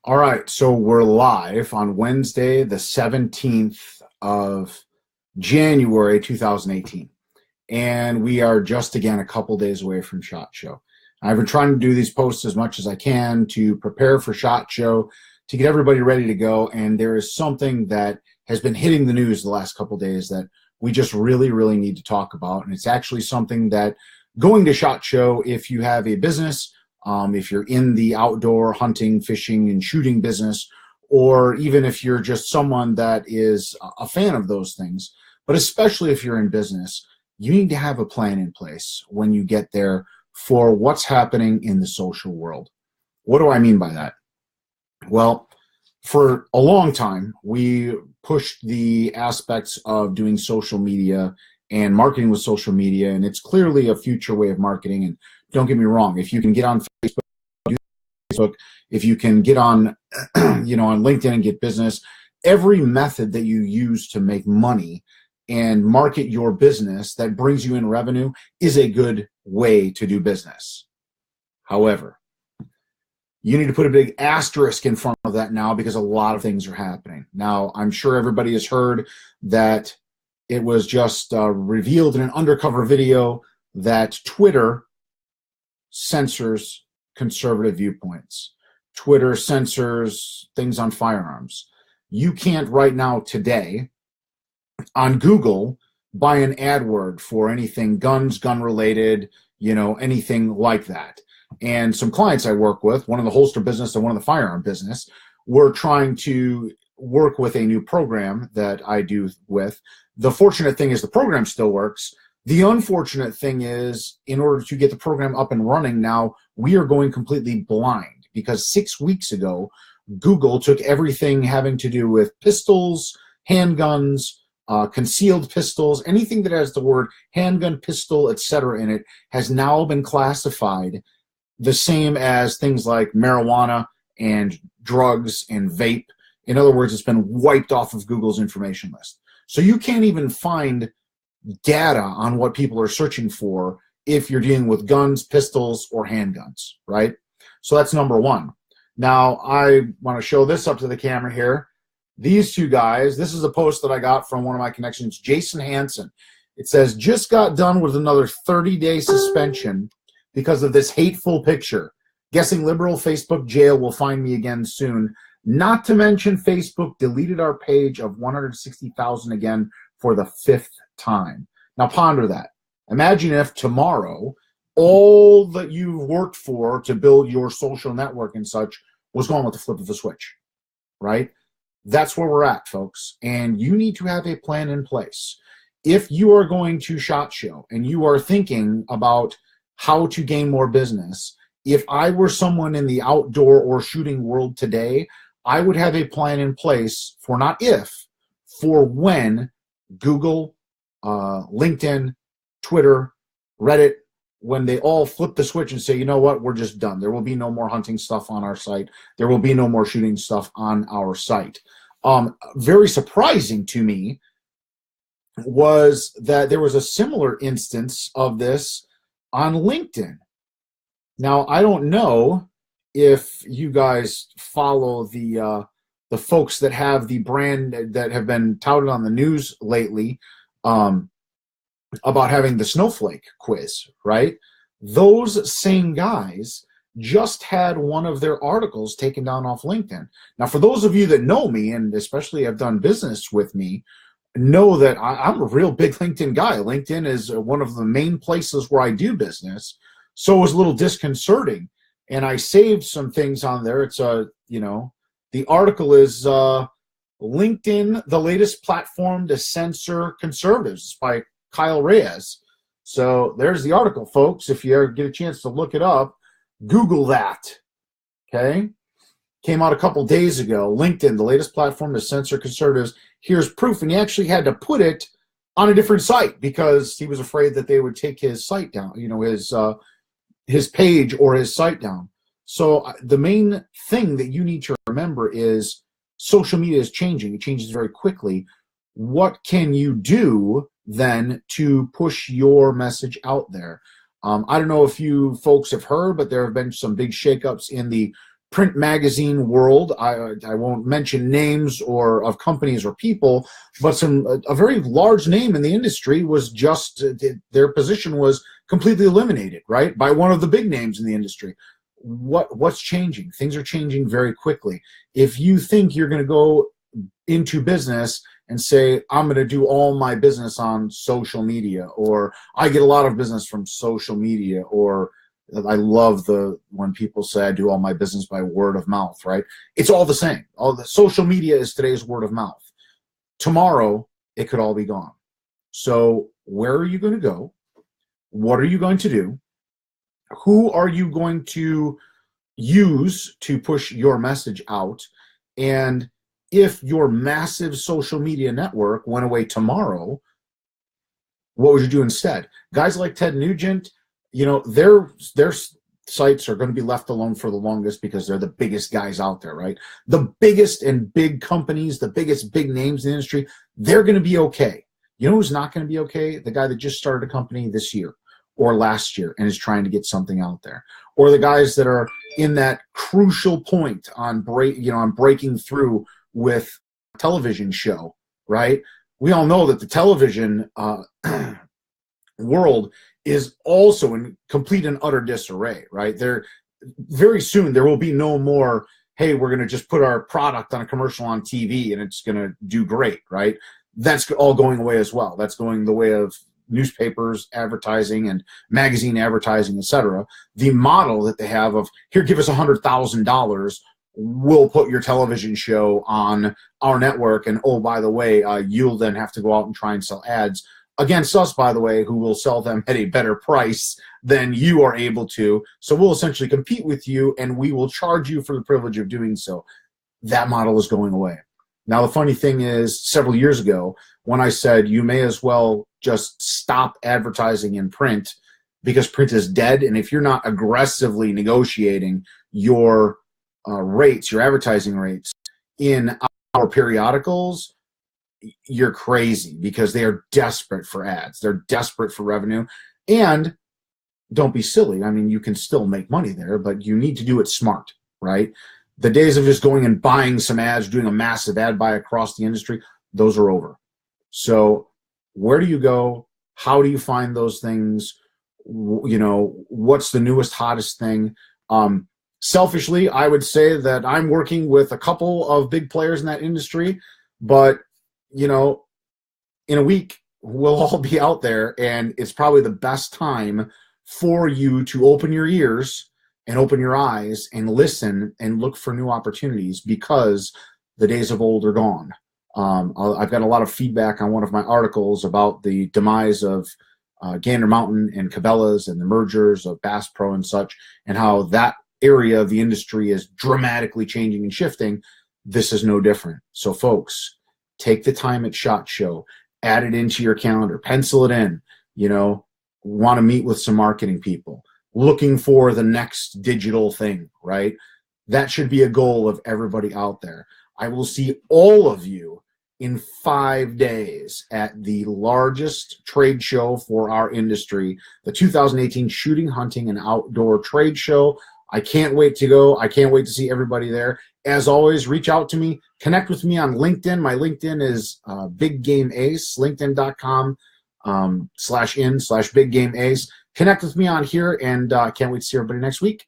All right, so we're live on Wednesday, the 17th of January, 2018. And we are just again a couple days away from SHOT Show. I've been trying to do these posts as much as I can to prepare for SHOT Show, to get everybody ready to go. And there is something that has been hitting the news the last couple days that we just really need to talk about. And it's actually something that going to SHOT Show, if you have a business, if you're in the outdoor hunting, fishing, and shooting business, or even if you're just someone that is a fan of those things, but especially if you're in business, you need to have a plan in place when you get there for what's happening in the social world. What do I mean by that? Well, for a long time, we pushed the aspects of doing social media and marketing with social media, and it's clearly a future way of marketing. And don't get me wrong, if you can get on Facebook, if you can get on, on LinkedIn and get business, every method that you use to make money and market your business that brings you in revenue is a good way to do business. However, you need to put a big asterisk in front of that now because a lot of things are happening. Now, I'm sure everybody has heard that it was just revealed in an undercover video that Twitter censors conservative viewpoints. Twitter censors things on firearms. You can't right now today on Google buy an AdWord for anything guns, gun related, anything like that. And some clients I work with, one in the holster business and one in the firearm business, we're trying to work with a new program that I do with. The fortunate thing is the program still works. The unfortunate thing is, in order to get the program up and running now, we are going completely blind because 6 weeks ago, Google took everything having to do with pistols, handguns, concealed pistols, anything that has the word handgun, pistol, etc. in it has now been classified the same as things like marijuana and drugs and vape. In other words, it's been wiped off of Google's information list. So you can't even find data on what people are searching for if you're dealing with guns, pistols, or handguns, right? So that's number one. Now, I want to show this up to the camera here. These two guys, this is a post that I got from one of my connections, Jason Hansen. It says, just got done with another 30-day suspension because of this hateful picture. Guessing liberal Facebook jail will find me again soon. Not to mention Facebook deleted our page of 160,000 again for the 5th time. Now ponder that. Imagine if tomorrow all that you've worked for to build your social network and such was gone with the flip of a switch, right? That's where we're at, folks. And you need to have a plan in place. If you are going to SHOT Show and you are thinking about how to gain more business, if I were someone in the outdoor or shooting world today, I would have a plan in place for not if, for when Google, LinkedIn, Twitter, Reddit, when they all flip the switch and say, you know what, we're just done. There will be no more hunting stuff on our site. There will be no more shooting stuff on our site. Very surprising to me was that there was a similar instance of this on LinkedIn. Now, I don't know if you guys follow the folks that have the brand that have been touted on the news lately about having the snowflake quiz, right? Those same guys just had one of their articles taken down off LinkedIn. Now, for those of you that know me, and especially have done business with me, know that I'm a real big LinkedIn guy. LinkedIn is one of the main places where I do business. So it was a little disconcerting. And I saved some things on there. It's the article is LinkedIn, the latest platform to censor conservatives. It's by Kyle Reyes. So there's the article, folks. If you ever get a chance to look it up, Google that. Okay? Came out a couple days ago. LinkedIn, the latest platform to censor conservatives. Here's proof. And he actually had to put it on a different site because he was afraid that they would take his site down, his page or his site down. So the main thing that you need to remember is social media is changing. It changes very quickly. What can you do then to push your message out there? I don't know if you folks have heard, but there have been some big shakeups in the print magazine world, I won't mention names or of companies or people, but a very large name in the industry was just, their position was completely eliminated, right, by one of the big names in the industry. What's changing? Things are changing very quickly. If you think you're going to go into business and say, I'm going to do all my business on social media, or I get a lot of business from social media, or I love when people say I do all my business by word of mouth, right? It's all the same. All the social media is today's word of mouth. Tomorrow, it could all be gone. So where are you going to go? What are you going to do? Who are you going to use to push your message out? And if your massive social media network went away tomorrow, what would you do instead? Guys like Ted Nugent, their sites are going to be left alone for the longest because they're the biggest guys out there, right? The biggest and big companies, the biggest big names in the industry, they're going to be okay. You know who's not going to be okay? The guy that just started a company this year or last year and is trying to get something out there, or the guys that are in that crucial point on breaking through with a television show, right? We all know that the television world is also in complete and utter disarray, right? Very soon there will be no more, hey, we're going to just put our product on a commercial on TV and it's going to do great, right? That's all going away as well. That's going the way of newspapers advertising and magazine advertising, etc. The model that they have of, here, give us $100,000, we'll put your television show on our network, and oh, by the way, you'll then have to go out and try and sell ads against us, by the way, who will sell them at a better price than you are able to. So we'll essentially compete with you, and we will charge you for the privilege of doing so. That model is going away. Now, the funny thing is, several years ago, when I said you may as well just stop advertising in print because print is dead, and if you're not aggressively negotiating your rates, your advertising rates in our periodicals, you're crazy, because they are desperate for ads. They're desperate for revenue. And don't be silly. I mean, you can still make money there, but you need to do it smart, right? The days of just going and buying some ads, doing a massive ad buy across the industry, those are over. So where do you go? How do you find those things? What's the newest, hottest thing? Selfishly, I would say that I'm working with a couple of big players in that industry, but in a week, we'll all be out there, and it's probably the best time for you to open your ears and open your eyes and listen and look for new opportunities, because the days of old are gone. I've got a lot of feedback on one of my articles about the demise of Gander Mountain and Cabela's and the mergers of Bass Pro and such, and how that area of the industry is dramatically changing and shifting. This is no different. So folks, take the time at SHOT Show, add it into your calendar, pencil it in, want to meet with some marketing people, looking for the next digital thing, right? That should be a goal of everybody out there. I will see all of you in 5 days at the largest trade show for our industry, the 2018 Shooting, Hunting, and Outdoor Trade Show. I can't wait to go. I can't wait to see everybody there. As always, reach out to me. Connect with me on LinkedIn. My LinkedIn is Big Game Ace, linkedin.com/in/Big Game Ace. Connect with me on here, and can't wait to see everybody next week.